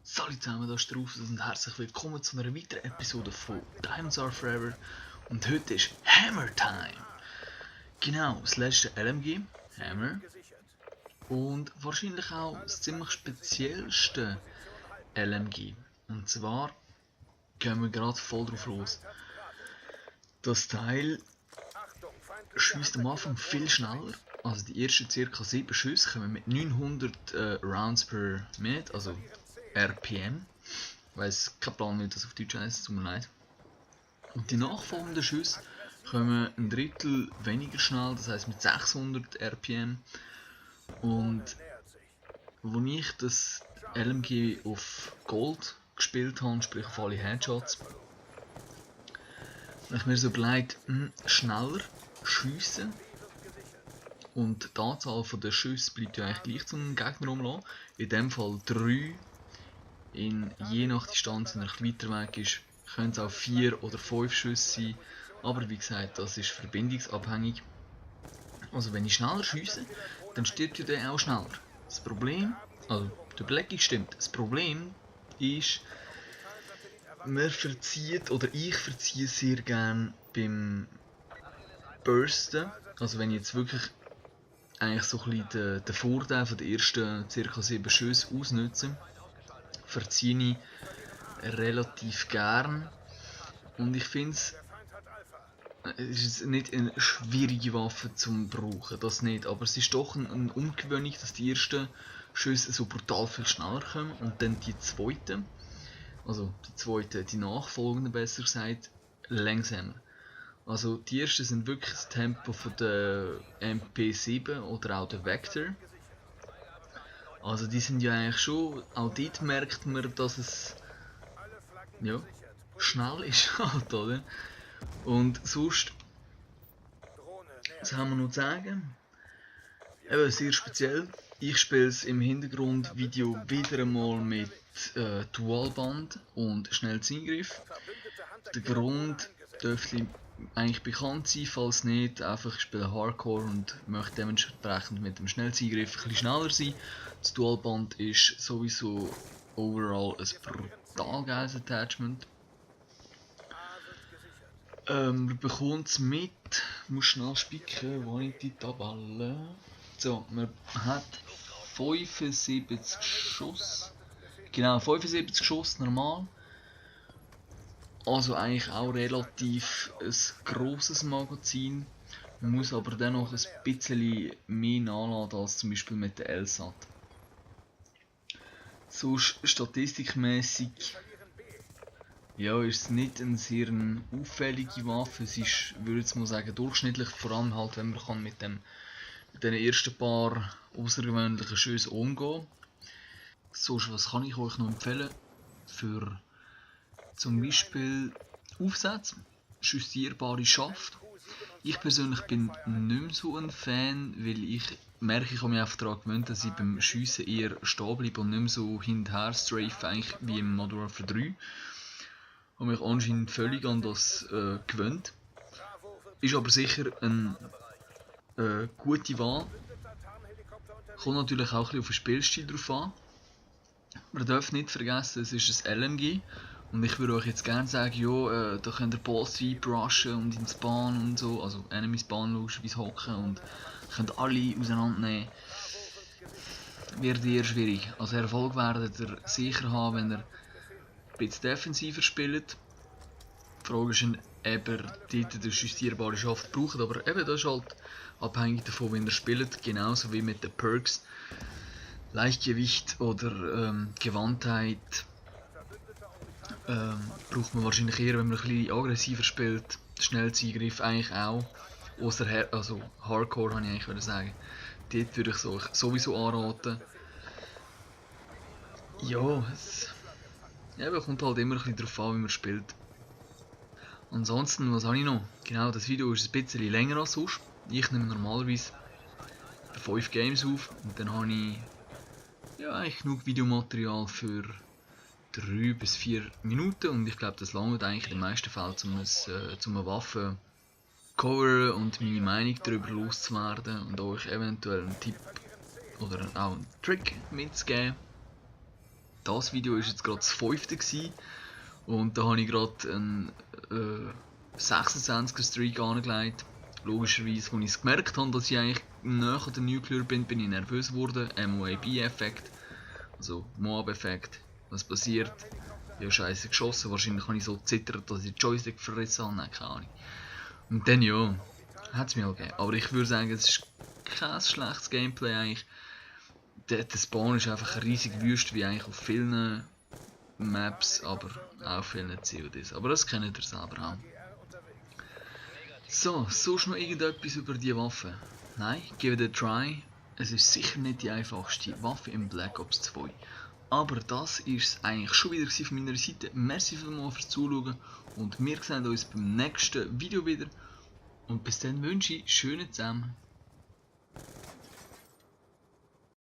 Salut zusammen, da ist der Rufus und herzlich willkommen zu einer weiteren Episode von Diamonds Are Forever. Und heute ist Hammer Time. Genau, das letzte LMG, Hammer. Und wahrscheinlich auch das ziemlich speziellste LMG. Und zwar gehen wir gerade voll drauf los. Das Teil schießt am Anfang viel schneller. Also die ersten ca. 7 Schüsse kommen mit 900 Rounds per Minute, also RPM. Ich weiss kein Plan, wie das auf Deutsch heisst, tut mir leid. Und die nachfolgenden Schüsse kommen ein Drittel weniger schnell, das heisst mit 600 RPM. Und als ich das LMG auf Gold gespielt habe, sprich auf alle Headshots, habe ich mir so überlegt, schneller schiessen. Und die Anzahl der Schüsse bleibt ja eigentlich gleich zum Gegner umlassen. In dem Fall 3. Je nach Distanz, wenn er weiter weg ist, können es auch 4 oder 5 Schüsse sein. Aber wie gesagt, das ist verbindungsabhängig. Also wenn ich schneller schiesse, dann stirbt ja der auch schneller. Das Problem, also die Überlegung stimmt, das Problem ist, man verzieht, oder ich verziehe sehr gerne beim Bursten. Also wenn ich jetzt wirklich eigentlich so ein bisschen den Vorteil von den ersten ca. 7 Schüsse ausnutze, verziehe ich relativ gern. Und ich finde es ist nicht eine schwierige Waffe zum brauchen, das nicht, aber es ist doch eine Ungewöhnung, dass die ersten Schüsse so brutal viel schneller kommen und dann die zweiten, die nachfolgenden besser gesagt, langsamer. Also die ersten sind wirklich das Tempo von der MP7 oder auch der Vector. Also die sind ja eigentlich schon, auch dort merkt man, dass es ja, schnell ist halt, oder? Und sonst, was haben wir noch zu sagen? Eben sehr speziell. Ich spiele es im Hintergrundvideo wieder einmal mit Dualband und Schnellzugriff. Der Grund dürfte eigentlich bekannt sein, falls nicht, einfach ich spiele Hardcore und möchte dementsprechend mit dem Schnellzugriff ein bisschen schneller sein. Das Dualband ist sowieso overall ein brutal geiles Attachment. Man bekommt es mit, muss schnell spicken, wo ich die Tabelle. So, man hat 75 Schuss. Genau, 75 Schuss normal. Also eigentlich auch relativ ein grosses Magazin. Man muss aber dennoch ein bisschen mehr nachladen als zum Beispiel mit der LSAT. Sonst statistikmäßig ja, ist es nicht eine sehr auffällige Waffe. Es ist, würde ich mal sagen, durchschnittlich, vor allem halt, wenn man mit den ersten paar außergewöhnlichen Schüssen umgehen. Sonst, was kann ich euch noch empfehlen? Für zum Beispiel Aufsätze, justierbare Schaft. Ich persönlich bin nicht mehr so ein Fan, weil ich merke, ich habe mich einfach daran gewöhnt, dass ich beim Schiessen eher stehen bleibe und nicht mehr so hinterher strafe, eigentlich wie im Modern Warfare 3. Ich habe mich anscheinend völlig an das gewöhnt. Ist aber sicher eine gute Wahl. Kommt natürlich auch ein bisschen auf den Spielstil drauf an. Man darf nicht vergessen, es ist ein LMG. Und ich würde euch jetzt gerne sagen, ja, da könnt ihr Balls reinbrushen und in Spawn und so, also Enemy Spawn logischerweise hocken und könnt alle auseinandernehmen. Wird eher schwierig. Also Erfolg werdet ihr sicher haben, wenn ihr ein bisschen defensiver spielt. Die Frage ist, ob ihr dort eine justierbare Schaft braucht, aber eben das ist halt abhängig davon, wie ihr spielt, genauso wie mit den Perks. Leichtgewicht oder Gewandtheit braucht man wahrscheinlich eher, wenn man ein bisschen aggressiver spielt. Schnellzugriff eigentlich auch. Ausser also Hardcore habe ich eigentlich sagen. Dort würde ich euch sowieso anraten. Ja, es kommt halt immer ein bisschen darauf an, wie man spielt. Ansonsten, was habe ich noch? Genau, das Video ist ein bisschen länger als sonst. Ich nehme normalerweise 5 Games auf und dann habe ich eigentlich genug Videomaterial für 3 bis 4 Minuten und ich glaube, das langt eigentlich in den meisten Fällen, um eine Waffe coveren und meine Meinung darüber loszuwerden und euch eventuell einen Tipp oder auch einen Trick mitzugeben. Das Video war jetzt gerade das 5. gewesen, und da habe ich gerade einen 26er Streak angelegt. Logischerweise, als ich gemerkt habe, dass ich eigentlich näher an der Nuclear bin ich nervös geworden. MOAB-Effekt, also Moab-Effekt. Was passiert? Ja, scheiße geschossen. Wahrscheinlich habe ich so zittert, dass ich den Joystick verrissen habe. Nein, keine Ahnung. Und dann ja, hat es mir auch gegeben. Aber ich würde sagen, es ist kein schlechtes Gameplay eigentlich. Der Spawn ist einfach eine riesige Wüste, wie eigentlich auf vielen Maps, aber auch auf vielen CODs. Aber das kennt ihr selber auch. So, sonst noch irgendetwas über die Waffe? Nein, give it a try. Es ist sicher nicht die einfachste Waffe im Black Ops 2. Aber das war es eigentlich schon wieder von meiner Seite. Merci vielmals fürs Zuschauen und wir sehen uns beim nächsten Video wieder. Und bis dann wünsche ich schönen zusammen.